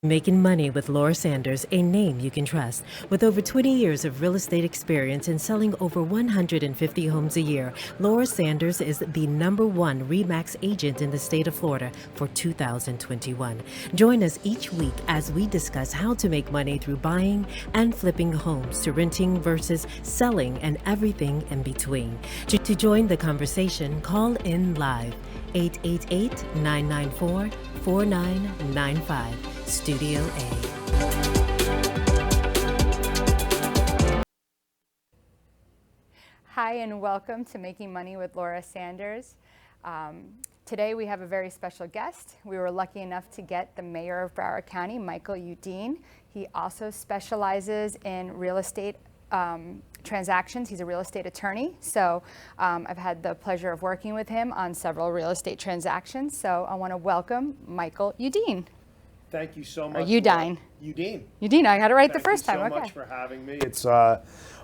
Making Money with Laura Sanders, a name you can trust. With over 20 years of real estate experience and selling over 150 homes a year, Laura Sanders is the #1 RE/MAX agent in the state of Florida for 2021. Join us each week as we discuss how to make money through buying and flipping homes, to renting versus selling, and everything in between. To join the conversation, call in live 888-994-4995. Studio A. Hi, and welcome to Making Money with Laura Sanders. Today we have a very special guest. We were lucky enough to get the mayor of Broward County, Michael Udine. He also specializes in real estate transactions. He's a real estate attorney, so I've had the pleasure of working with him on several real estate transactions. So I want to welcome Michael Udine. Thank you so much. Udine. Udine. Udine, I got it right the first time. Thank you so Okay. much for having me. It's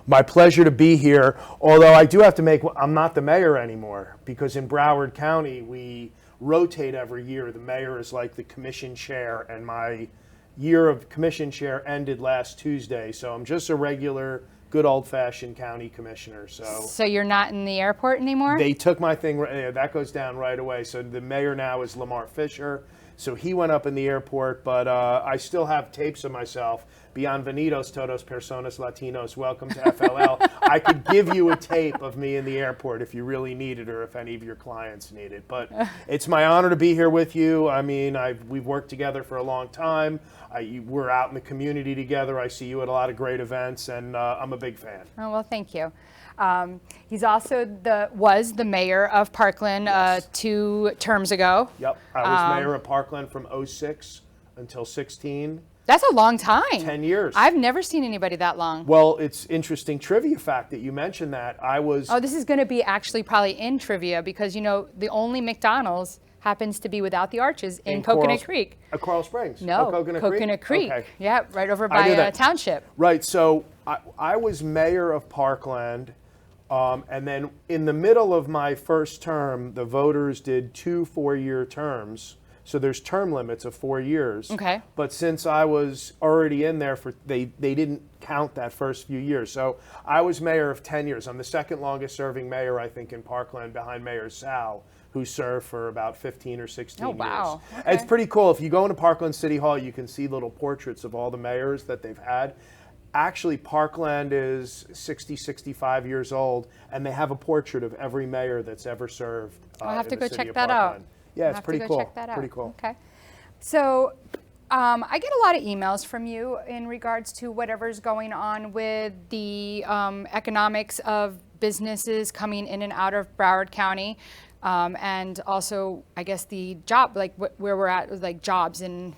my pleasure to be here, although I do have to I'm not the mayor anymore, because in Broward County we rotate every year. The mayor is like the commission chair, and my year of commission chair ended last Tuesday, so I'm just a regular, good old-fashioned county commissioner. So you're not in the airport anymore? They took my thing, that goes down right away. So the mayor now is Lamar Fisher. So he went up in the airport, but I still have tapes of myself. Bienvenidos todos personas latinos. Welcome to FLL. I could give you a tape of me in the airport if you really need it, or if any of your clients need it. But it's my honor to be here with you. I mean, we've worked together for a long time. We're out in the community together. I see you at a lot of great events, and I'm a big fan. Oh, well, thank you. He's also was the mayor of Parkland Yes. 2 terms ago. Yep, I was mayor of Parkland from 06 until 16. That's a long time. 10 years. I've never seen anybody that long. Well, it's interesting trivia fact that you mentioned that. Oh, this is going to be actually probably in trivia, because, you know, the only McDonald's happens to be without the arches in Coconut Creek. Coral Springs? No, Coconut Creek. Okay. Yeah, right over I knew by that. Township. Right, so I was mayor of Parkland, and then in the middle of my first term, the voters did 2 4-year terms. So there's term limits of 4 years. Okay. But since I was already in there they didn't count that first few years. So I was mayor of 10 years. I'm the second longest serving mayor, I think, in Parkland, behind Mayor Sal, who served for about 15 or 16 years. Oh, wow. Okay. It's pretty cool. If you go into Parkland City Hall, you can see little portraits of all the mayors that they've had. Actually, Parkland is 60, 65 years old, and they have a portrait of every mayor that's ever served. I'll have to in the go city check of that Parkland. out. Yeah, it's I'll pretty have to cool. go check that out. Pretty cool. Okay. So I get a lot of emails from you in regards to whatever's going on with the economics of businesses coming in and out of Broward County, and also, I guess, the job, like where we're at with like jobs, and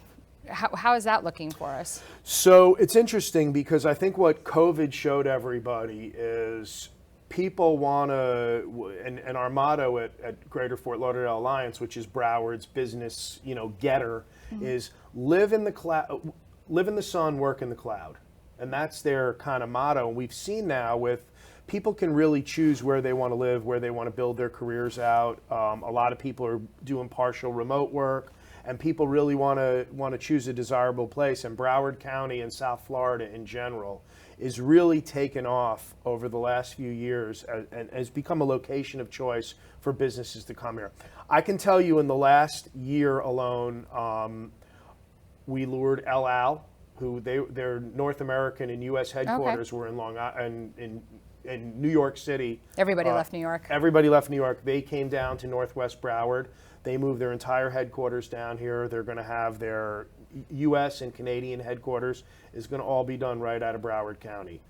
how is that looking for us? So it's interesting, because I think what COVID showed everybody is people want to, and our motto at Greater Fort Lauderdale Alliance, which is Broward's business, getter, is live in the cloud, live in the sun, work in the cloud. And that's their kind of motto. And we've seen now with people can really choose where they want to live, where they want to build their careers out. A lot of people are doing partial remote work, and people really want to choose a desirable place. And Broward County and South Florida in general is really taken off over the last few years, and has become a location of choice for businesses to come here. I can tell you in the last year alone, we lured El Al, who their North American and U.S. headquarters were in Long Island, in New York City. Everybody left New York. Everybody left New York. They came down to Northwest Broward. They moved their entire headquarters down here. They're going to have their U.S. and Canadian headquarters is going to all be done right out of Broward County.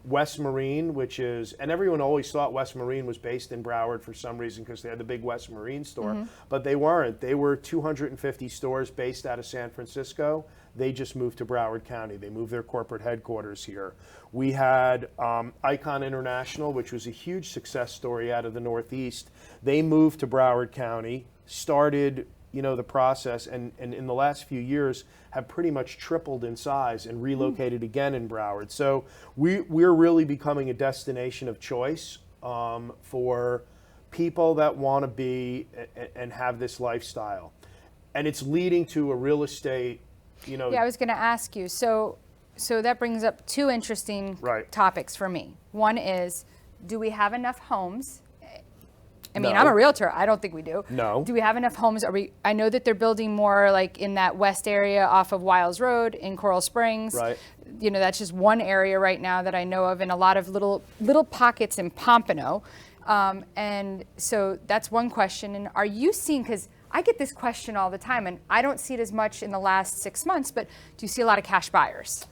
West Marine, which is, and everyone always thought West Marine was based in Broward for some reason, because they had the big West Marine store, but they weren't. They were 250 stores based out of San Francisco. They just moved to Broward County. They moved their corporate headquarters here. We had Icon International, which was a huge success story out of the Northeast. They moved to Broward County, started the process, and in the last few years have pretty much tripled in size and relocated again in Broward. So we're really becoming a destination of choice for people that want to be and have this lifestyle. And it's leading to a real estate you know. Yeah, I was going to ask you. So that brings up two interesting topics for me. One is, do we have enough homes? I mean, I'm a realtor. I don't think we do. No. Do we have enough homes? I know that they're building more like in that west area off of Wiles Road in Coral Springs. Right. You know, that's just one area right now that I know of, and a lot of little pockets in Pompano. And so that's one question. And are you seeing, because I get this question all the time, and I don't see it as much in the last 6 months, but do you see a lot of cash buyers?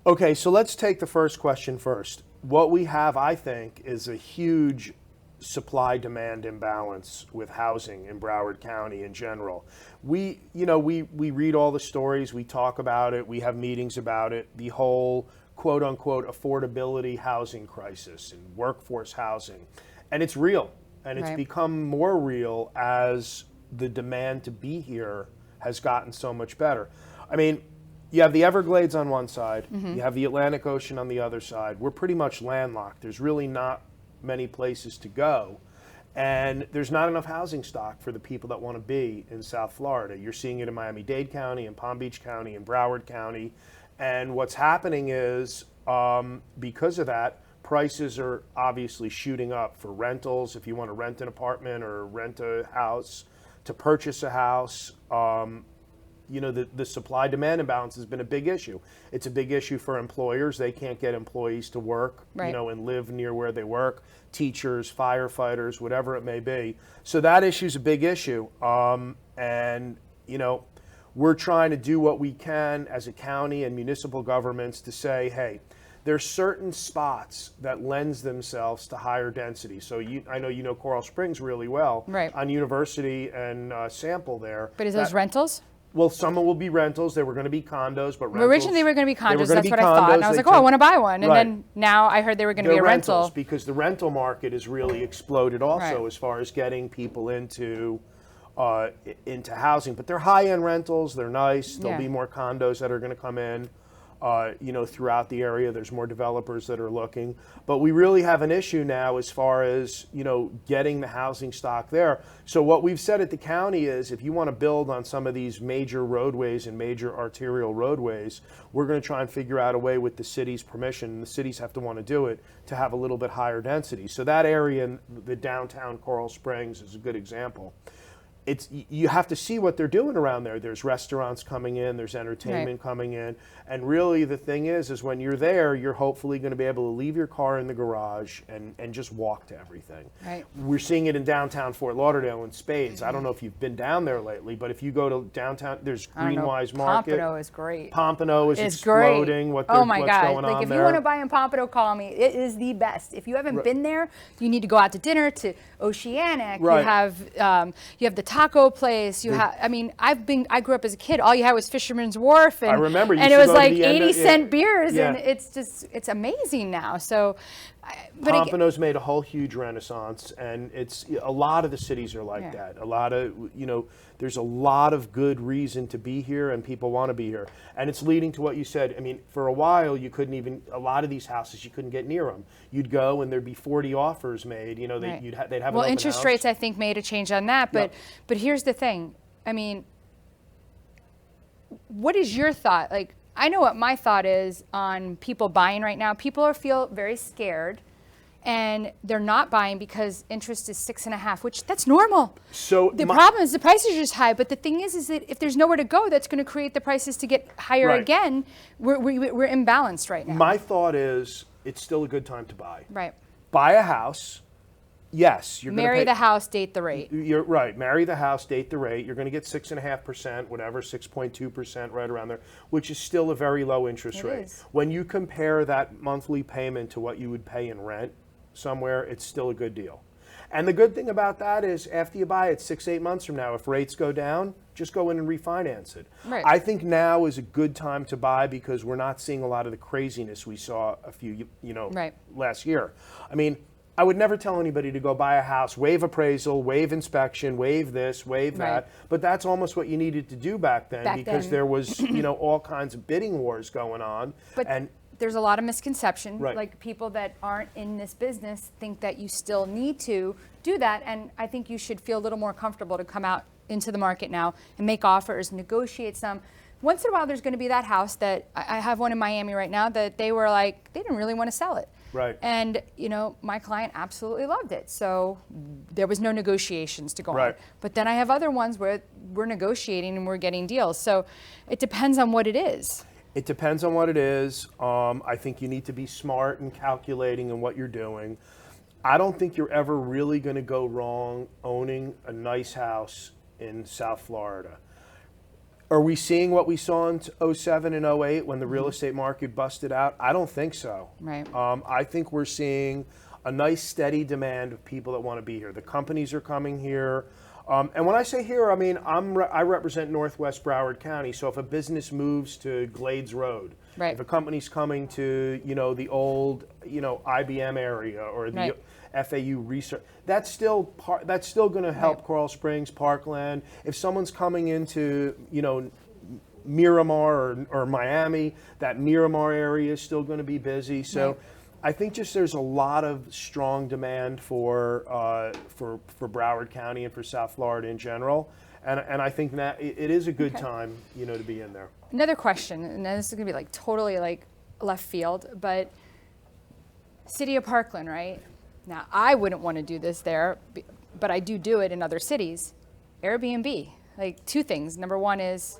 Okay, so let's take the first question first. What we have, I think, is a huge supply-demand imbalance with housing in Broward County in general. We read all the stories, we talk about it, we have meetings about it, the whole quote-unquote affordability housing crisis and workforce housing. And it's real, and it's become more real as the demand to be here has gotten so much better. I mean, you have the Everglades on one side, you have the Atlantic Ocean on the other side. We're pretty much landlocked. There's really not many places to go, and there's not enough housing stock for the people that want to be in South Florida. You're seeing it in Miami-Dade County, in Palm Beach County, in Broward County, and what's happening is because of that, prices are obviously shooting up for rentals. If you want to rent an apartment or rent a house, to purchase a house, the supply-demand imbalance has been a big issue. It's a big issue for employers. They can't get employees to work, and live near where they work. Teachers, firefighters, whatever it may be. So that issue is a big issue. We're trying to do what we can as a county and municipal governments to say, hey, there's certain spots that lends themselves to higher density. So I know you know Coral Springs really well. Right. On University and Sample there. But is those rentals? Well, some will be rentals. They were going to be condos, but rentals. Originally, they were going to be condos. That's what I thought. And I was like, I want to buy one. And then now I heard they were going to be a rental. Because the rental market has really exploded also as far as getting people into housing. But they're high-end rentals. They're nice. There'll be more condos that are going to come in. Throughout the area. There's more developers that are looking. But we really have an issue now as far as, getting the housing stock there. So what we've said at the county is if you want to build on some of these major roadways and major arterial roadways, we're going to try and figure out a way with the city's permission, and the cities have to want to do it, to have a little bit higher density. So that area in the downtown Coral Springs is a good example. You have to see what they're doing around there. There's restaurants coming in, there's entertainment coming in, and really the thing is when you're there, you're hopefully going to be able to leave your car in the garage and just walk to everything. Right. We're seeing it in downtown Fort Lauderdale in spades. I don't know if you've been down there lately, but if you go to downtown, there's Greenwise Market. Pompano is great. Pompano is exploding. Great. What's my God. going on if there. you want to buy in Pompano, call me. It is the best. If you haven't been there, you need to go out to dinner to Oceanic. Right. You have the taco place. I grew up as a kid. All you had was Fisherman's Wharf, and I remember and it was like 80-cent beers, and it's amazing now. So, Pompano's made a whole huge renaissance, and it's a lot of the cities are like that. A lot of there's a lot of good reason to be here, and people want to be here, and it's leading to what you said. I mean, for a while you couldn't even a lot of these houses you couldn't get near them. You'd go and there'd be 40 offers made. They'd have an open interest house. rates I think made a change on that, but here's the thing. I mean, what is your thought? Like, I know what my thought is on people buying right now. People feel very scared, and they're not buying because interest is 6.5%, which that's normal. So the problem is the prices are just high. But the thing is that if there's nowhere to go, that's going to create the prices to get higher again. We're imbalanced right now. My thought is it's still a good time to buy. Right. Buy a house. Yes, you're going to marry the house, date the rate. You're right. Marry the house, date the rate. You're going to get 6.5%, whatever, 6.2%, right around there, which is still a very low interest rate. Is. When you compare that monthly payment to what you would pay in rent somewhere, it's still a good deal. And the good thing about that is after you buy it 6-8 months from now, if rates go down, just go in and refinance it. Right. I think now is a good time to buy because we're not seeing a lot of the craziness we saw last year. I mean, I would never tell anybody to go buy a house, waive appraisal, waive inspection, waive this, waive that. But that's almost what you needed to do back then because there was, all kinds of bidding wars going on. But there's a lot of misconception. Right. Like people that aren't in this business think that you still need to do that. And I think you should feel a little more comfortable to come out into the market now and make offers, negotiate some. once in a while there's going to be that house that I have one in Miami right now that they were like, they didn't really want to sell it. Right. And, you know, my client absolutely loved it. So there was no negotiations to go on. But then I have other ones where we're negotiating and we're getting deals. So it depends on what it is. It depends on what it is. I think you need to be smart and calculating in what you're doing. I don't think you're ever really going to go wrong owning a nice house in South Florida. Are we seeing what we saw in 07 and 08 when the real estate market busted out? I don't think so. Right. I think we're seeing a nice steady demand of people that want to be here. The companies are coming here. And when I say here, I mean, I represent Northwest Broward County. So if a business moves to Glades Road, right. if a company's coming to, you know, the old, you know, IBM area or the right. FAU research, that's still going to help right. Coral Springs, Parkland. If someone's coming into, you know, Miramar or Miami, that Miramar area is still going to be busy. So right. I think just there's a lot of strong demand for Broward County and for South Florida in general. And I think that it is a good time, you know, to be in there. Another question, and this is going to be like totally like left field, but City of Parkland, right? Now, I wouldn't want to do this there, but I do it in other cities. Airbnb, like two things. Number one is,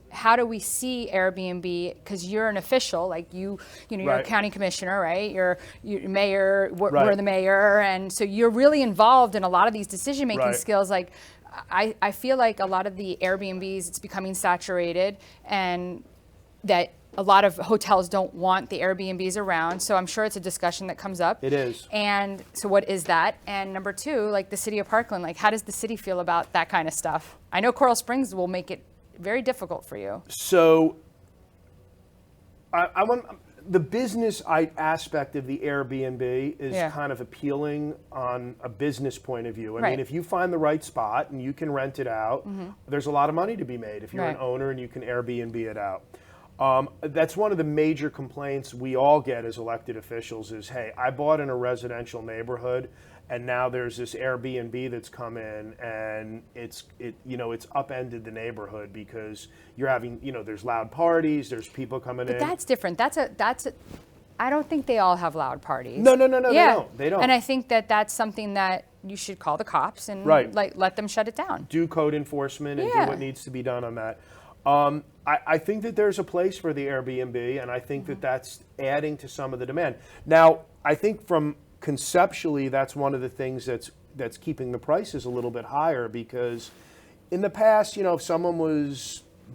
how do we see Airbnb? Because you're an official, like you're right. a county commissioner, right? You're mayor, right. we're the mayor, and so you're really involved in a lot of these decision-making right. skills. Like, I feel like a lot of the Airbnbs, it's becoming saturated, and that a lot of hotels don't want the Airbnbs around. So I'm sure it's a discussion that comes up. It is. And so what is that? And number two, like the City of Parkland, like how does the city feel about that kind of stuff? I know Coral Springs will make it very difficult for you. So I want the business aspect of the Airbnb is yeah. kind of appealing on a business point of view. I right. mean, if you find the right spot and you can rent it out, mm-hmm. there's a lot of money to be made if you're right. an owner and you can Airbnb it out. That's one of the major complaints we all get as elected officials is, hey, I bought in a residential neighborhood and now there's this Airbnb that's come in and it's upended the neighborhood because you're having, you know, there's loud parties, there's people coming in. But that's different. I don't think they all have loud parties. No, yeah. They don't. And I think that's something that you should call the cops and right. let them shut it down. Do code enforcement and yeah. do what needs to be done on that. I think that there's a place for the Airbnb, and I think mm-hmm. that's adding to some of the demand. Now, I think from conceptually, that's one of the things that's keeping the prices a little bit higher because in the past, you know, if someone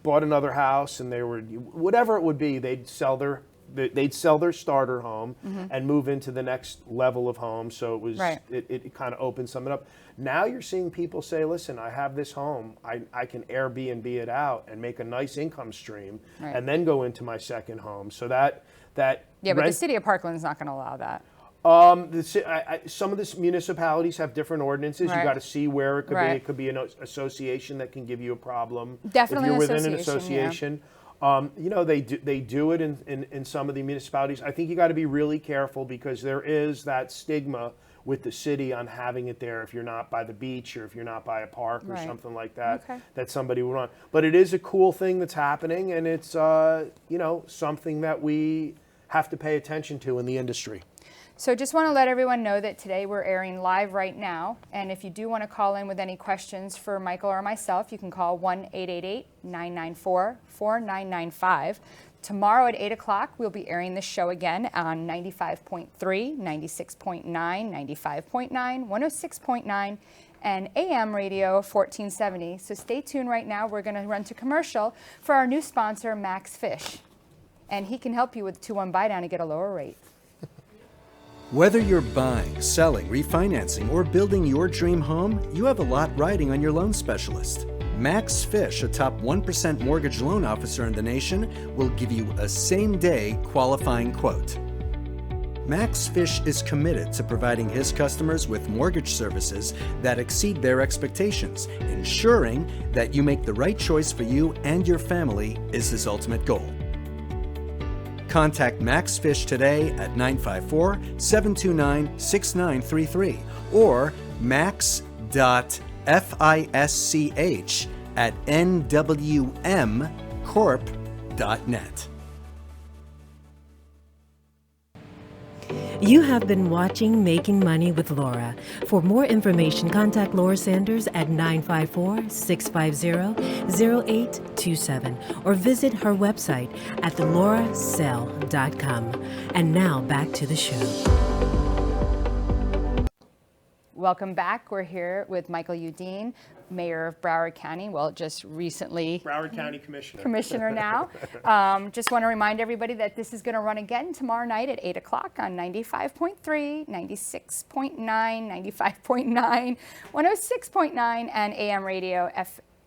bought another house and they were, whatever it would be, they'd sell their starter home mm-hmm. and move into the next level of home. So it was right. it kind of opened something up. Now you're seeing people say, listen, I have this home. I can Airbnb it out and make a nice income stream right. and then go into my second home. So that yeah, but the City of Parkland is not going to allow that. Some of the municipalities have different ordinances. Right. You got to see where it could right. be. It could be an association that can give you a problem. Definitely if you're within an association. Yeah. You know, they do it in some of the municipalities. I think you got to be really careful because there is that stigma with the city on having it there if you're not by the beach or if you're not by a park or right. something like that, okay. that somebody would want. But it is a cool thing that's happening, and it's you know, something that we have to pay attention to in the industry. So just want to let everyone know that today we're airing live right now. And if you do want to call in with any questions for Michael or myself, you can call 1-888-994-4995. Tomorrow at 8 o'clock, we'll be airing this show again on 95.3, 96.9, 95.9, 106.9, and AM radio 1470. So stay tuned right now. We're going to run to commercial for our new sponsor, Max Fish. And he can help you with 2-1 buy down to get a lower rate. Whether you're buying, selling, refinancing, or building your dream home, you have a lot riding on your loan specialist. Max Fish, a top 1% mortgage loan officer in the nation, will give you a same-day qualifying quote. Max Fish is committed to providing his customers with mortgage services that exceed their expectations. Ensuring that you make the right choice for you and your family is his ultimate goal. Contact Max Fish today at 954-729-6933 or max.fisch@nwmcorp.com. corp.net. You have been watching Making Money with Laura. For more information, contact Laura Sanders at 954-650-0827 or visit her website at laurasell.com. And now back to the show. Welcome back. We're here with Michael Udine, Mayor of Broward County. Well, just recently Broward County Commissioner. Commissioner now. Just want to remind everybody that this is going to run again tomorrow night at 8 o'clock on 95.3, 96.9, 95.9, 106.9, and AM radio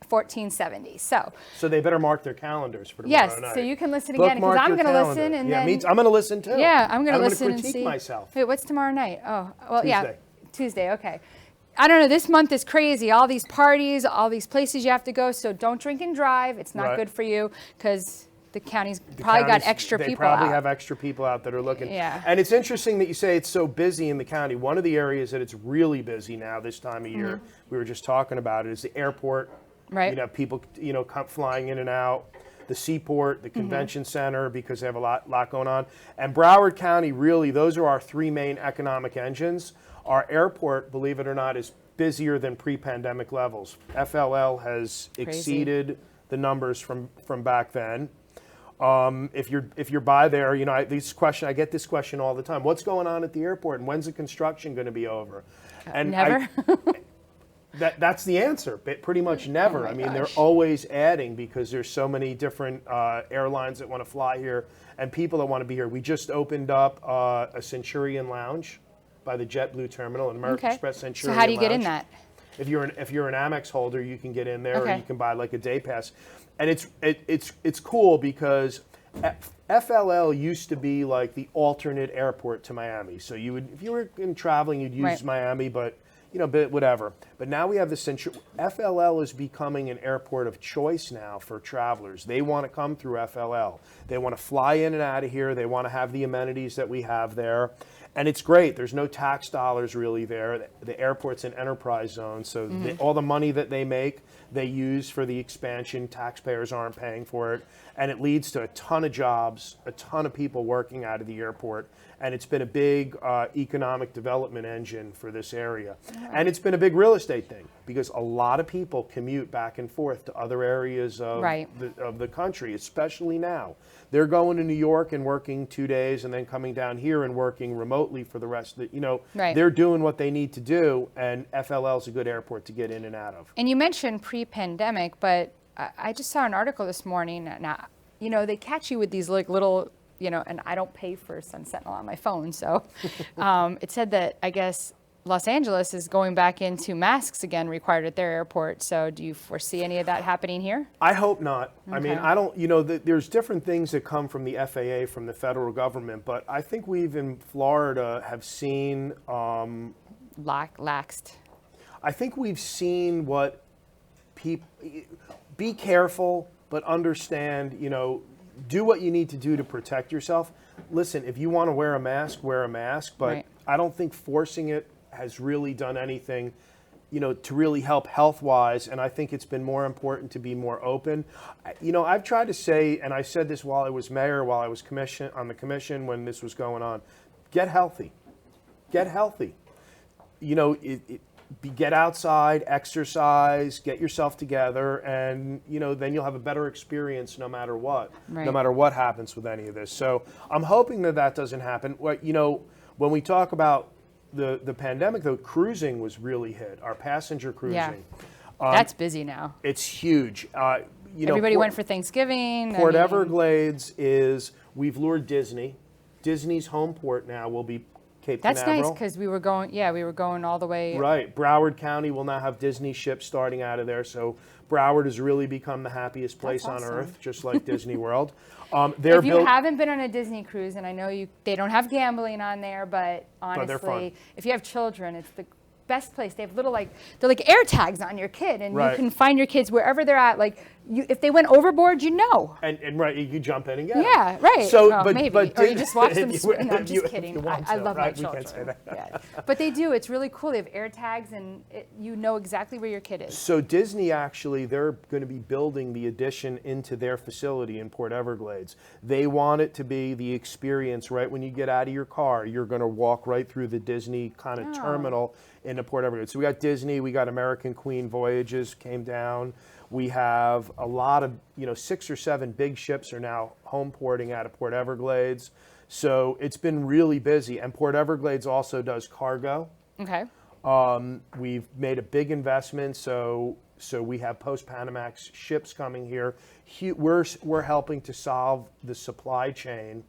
F1470. So they better mark their calendars for tomorrow night. Yes, so you can listen again because I'm going to listen. And yeah, then, I'm going to listen too. Yeah, I'm going to listen and critique see. myself. Wait, what's tomorrow night? Oh, well, Tuesday. yeah. Tuesday, okay. I don't know, this month is crazy. All these parties, all these places you have to go, so don't drink and drive. It's not good for you because the county's probably got extra people out. They probably have extra people out that are looking. Yeah. And it's interesting that you say it's so busy in the county. One of the areas that it's really busy now this time of year, we were just talking about it, is the airport. Right. You know, people, come flying in and out. The seaport, the convention center, because they have a lot going on. And Broward County, really, those are our three main economic engines. Our airport, believe it or not, is busier than pre-pandemic levels. FLL has exceeded the numbers from back then. If you're by there, I get this question all the time. What's going on at the airport, and when's the construction going to be over? And never. That's the answer. Pretty much never. Oh I mean, gosh. they're always adding because there's so many different airlines that want to fly here and people that want to be here. We just opened up a Centurion Lounge by the JetBlue terminal, an American Express Centurion. So how do you get in Lounge. that? If you're an Amex holder, you can get in there, or Okay. you can buy like a day pass, and it's cool because FLL used to be like the alternate airport to Miami. So if you were traveling, you'd use Miami, but whatever. But now we have the FLL is becoming an airport of choice now for travelers. They want to come through FLL. They want to fly in and out of here. They want to have the amenities that we have there. And it's great. There's no tax dollars really there. The airport's an enterprise zone, so all the money that they make, they use for the expansion. Taxpayers aren't paying for it. And it leads to a ton of jobs, a ton of people working out of the airport. And it's been a big economic development engine for this area. And it's been a big real estate thing because a lot of people commute back and forth to other areas of the country, especially now. They're going to New York and working 2 days and then coming down here and working remotely for the rest of the, they're doing what they need to do, and FLL is a good airport to get in and out of. And you mentioned pre-pandemic, but I just saw an article this morning. Now, they catch you with these little, and I don't pay for Sun Sentinel on my phone, so it said that, I guess, Los Angeles is going back into masks again required at their airport. So do you foresee any of that happening here? I hope not. Okay. I mean, I don't, there's different things that come from the FAA, from the federal government, but I think we've in Florida have seen... Laxed. I think we've seen what people... Be careful, but understand, do what you need to do to protect yourself. Listen, if you want to wear a mask, but I don't think forcing it has really done anything, to really help health-wise, and I think it's been more important to be more open. I've tried to say, and I said this while I was mayor, while I was on the commission when this was going on, get healthy. Get healthy. Get outside, exercise, get yourself together, and then you'll have a better experience no matter what, no matter what happens with any of this. So I'm hoping that doesn't happen. When we talk about the pandemic, though, cruising was really hit. Our passenger cruising. Yeah. That's busy now. It's huge. Everybody went for Thanksgiving. Port Everglades we've lured Disney. Disney's home port now will be Cape Canaveral. That's nice because we were going all the way. Right. Broward County will now have Disney ships starting out of there. So Broward has really become the happiest place on earth, just like Disney World. If you haven't been on a Disney cruise, and I know they don't have gambling on there, but honestly, they're fun. if you have children, it's best place. They have little they're like air tags on your kid, and Right. you can find your kids wherever they're at. Like if they went overboard, you know. And right, you can jump in and get 'em. Yeah, right. So, Well, maybe, or you just watch them if swim. No, I'm if you- just if kidding. you want I to, love right? my We children. can't say that. Yeah. But they do. It's really cool. They have air tags, and you know exactly where your kid is. So Disney actually, they're going to be building the addition into their facility in Port Everglades. They want it to be the experience right when you get out of your car. You're going to walk right through the Disney kind of terminal into Port Everglades. So we got Disney, we got American Queen Voyages came down. We have a lot of, 6 or 7 big ships are now home porting out of Port Everglades. So it's been really busy. And Port Everglades also does cargo. Okay. We've made a big investment, so we have post-Panamax ships coming here. We're helping to solve the supply chain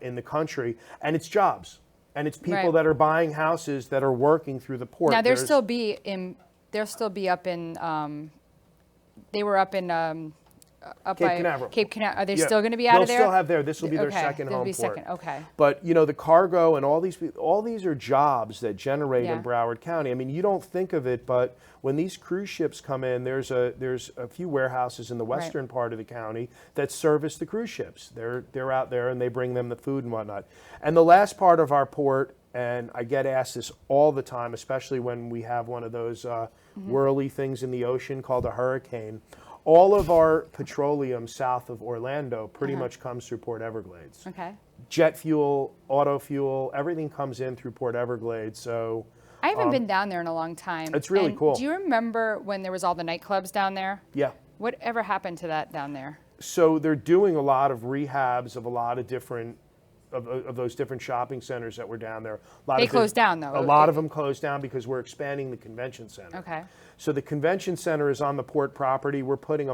in the country, and it's jobs, and it's people Right. that are buying houses that are working through the port. Now they'll There's- still be up in. They were up in up Cape by Canaveral. Cape Canaveral. Are they Yeah. still going to be out of there? They'll still have there. This will be their Okay, second they'll home be port. second, okay. But the cargo and all these are jobs that generate Yeah. in Broward County. I mean, you don't think of it, but when these cruise ships come in, there's a few warehouses in the western part of the county that service the cruise ships. They're out there and they bring them the food and whatnot. And the last part of our port, and I get asked this all the time, especially when we have one of those whirly things in the ocean called a hurricane. All of our petroleum south of Orlando pretty much comes through Port Everglades. Okay. Jet fuel, auto fuel, everything comes in through Port Everglades. So I haven't been down there in a long time. It's really And cool. Do you remember when there was all the nightclubs down there? yeah. Whatever happened to that down there? So they're doing a lot of rehabs of a lot of different of those different shopping centers that were down there. A lot They of closed down, though. A lot of them closed down because we're expanding the convention center. Okay. So the convention center is on the port property. We're putting a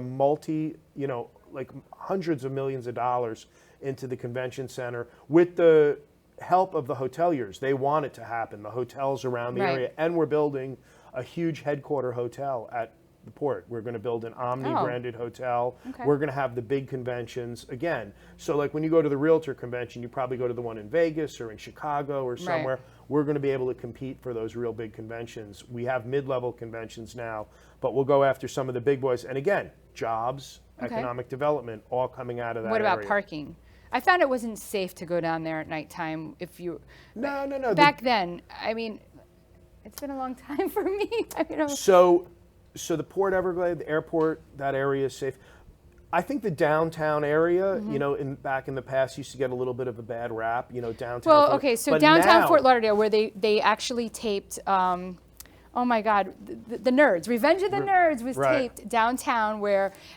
like hundreds of millions of dollars into the convention center with the help of the hoteliers. They want it to happen. The hotels around the Right. area, and we're building a huge headquarter hotel at the port. We're going to build an Omni-branded hotel. Okay. We're going to have the big conventions again. So like when you go to the Realtor convention, you probably go to the one in Vegas or in Chicago or somewhere. We're going to be able to compete for those real big conventions. We have mid-level conventions now, but we'll go after some of the big boys. And again, jobs, Okay. economic development, all coming out of that What about area. parking? I found it wasn't safe to go down there at nighttime if you. No. Back then, I mean, it's been a long time for me. So the Port Everglades, the airport, that area is safe. I think the downtown area, back in the past used to get a little bit of a bad rap, downtown. Well, Fort- okay, so but downtown now- Fort Lauderdale, where they actually taped, oh my God, the Nerds, Revenge of the Nerds was Right. taped downtown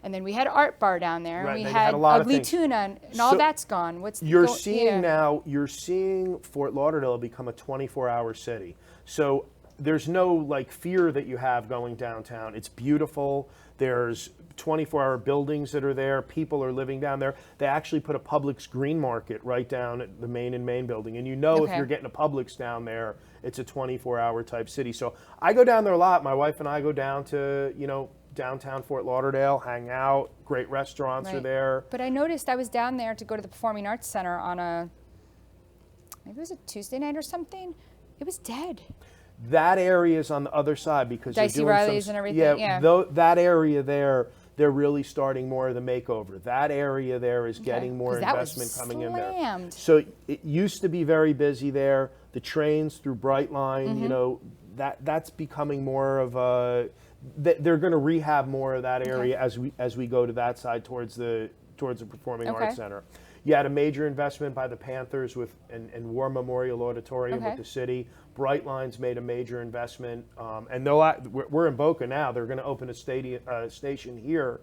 and then we had Art Bar down there, and Right, we they had had a lot of Ugly things. Tuna, and all So that's gone. You're yeah. seeing Fort Lauderdale become a 24-hour city. So there's no fear that you have going downtown. It's beautiful. There's 24-hour buildings that are there. People are living down there. They actually put a Publix green market right down at the Main and Main building. And if Okay. you're getting a Publix down there, it's a 24-hour type city. So I go down there a lot. My wife and I go down to, downtown Fort Lauderdale, hang out. Great restaurants are Right. there. But I noticed I was down there to go to the Performing Arts Center on maybe it was a Tuesday night or something. It was dead. That area is on the other side because Dicey they're doing Riley's and everything, yeah. That area there, they're really starting more of the makeover. That area there is getting more 'Cause that was investment coming in there. slammed. So it used to be very busy there. The trains through Brightline, Mm-hmm. that's becoming more of a. They're going to rehab more of that area as we go to that side towards the Performing Okay. Arts Center. You had a major investment by the Panthers and War Memorial Auditorium Okay. with the city. Brightline's made a major investment, and we're in Boca now. They're going to open a station here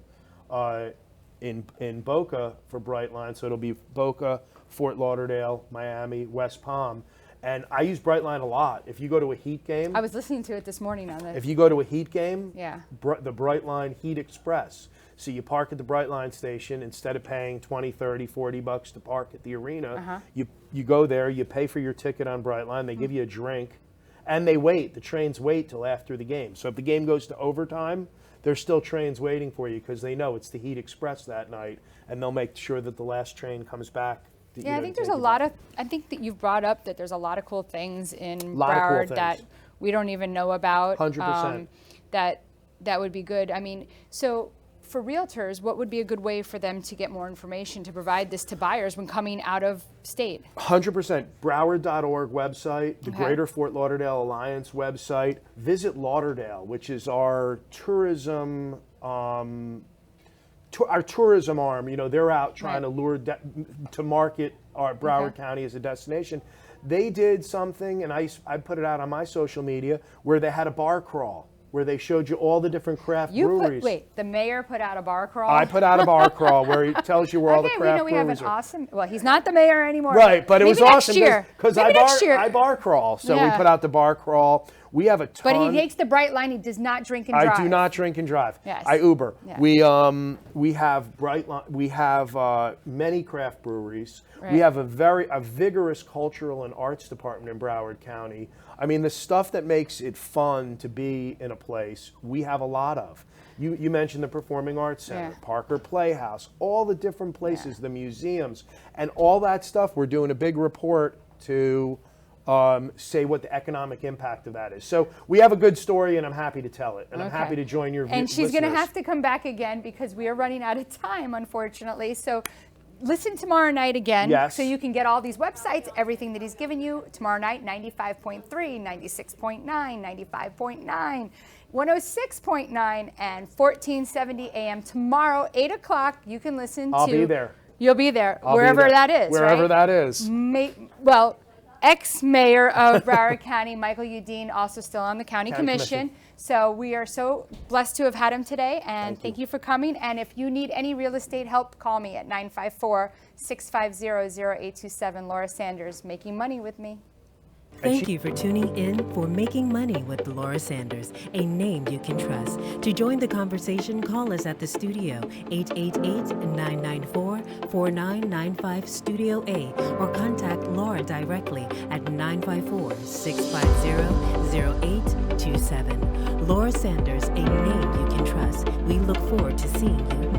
in Boca for Brightline, so it'll be Boca, Fort Lauderdale, Miami, West Palm. And I use Brightline a lot. If you go to a Heat game, I was listening to it this morning on the. if you go to a Heat game, Yeah. the Brightline Heat Express. So you park at the Brightline station, instead of paying $20, $30, $40 to park at the arena, you go there, you pay for your ticket on Brightline, they give you a drink, and they wait. The trains wait till after the game. So if the game goes to overtime, there's still trains waiting for you because they know it's the Heat Express that night, and they'll make sure that the last train comes back. Yeah, I think there's a lot of. I think that you've brought up that there's a lot of cool things in Lot of cool Broward that things. we don't even know about. 100%. That would be good. I mean, so for realtors, what would be a good way for them to get more information to provide this to buyers when coming out of state? 100%. Broward.org website, the Okay. Greater Fort Lauderdale Alliance website. Visit Lauderdale, which is our tourism our tourism arm. You know, they're out trying to lure to market our Broward County as a destination. They did something, and I put it out on my social media, where they had a bar crawl, where they showed you all the different craft breweries. Wait, the mayor put out a bar crawl? I put out a bar crawl where he tells you where all the craft breweries we know we have an are. awesome, well, he's not the mayor anymore. Right, but it was Maybe awesome because I bar crawl. So we Yeah. put out the bar crawl. We have a ton. But he takes the bright line. He does not drink and drive. I do not drink and drive. Yes. I Uber. Yeah. We have many craft breweries. Right. We have a vigorous cultural and arts department in Broward County. I mean, the stuff that makes it fun to be in a place, we have a lot of. You mentioned the Performing Arts Center, Yeah. Parker Playhouse, all the different places, the museums, and all that stuff. We're doing a big report to say what the economic impact of that is. So we have a good story, and I'm happy to tell it, and I'm happy to join your And she's going to listeners. have to come back again because we are running out of time, unfortunately. So listen tomorrow night again, Yes. so you can get all these websites, everything that he's given you tomorrow night. 95.3, 96.9, 95.9, 106.9, and 1470 a.m. tomorrow, 8 o'clock. You can listen to. I'll be there. You'll be there, I'll be wherever there. that is. Wherever right? that is. Well, ex-mayor of Broward County, Michael Udine, also still on the county commission. So we are so blessed to have had him today, and thank you for coming. And if you need any real estate help, call me at 954-650-0827. Laura Sanders, Making Money with Me. Thank you for tuning in for Making Money with Laura Sanders, a name you can trust. To join the conversation, call us at the studio, 888-994-4995 Studio A, or contact Laura directly at 954-650-0827. Laura Sanders, a name you can trust. We look forward to seeing you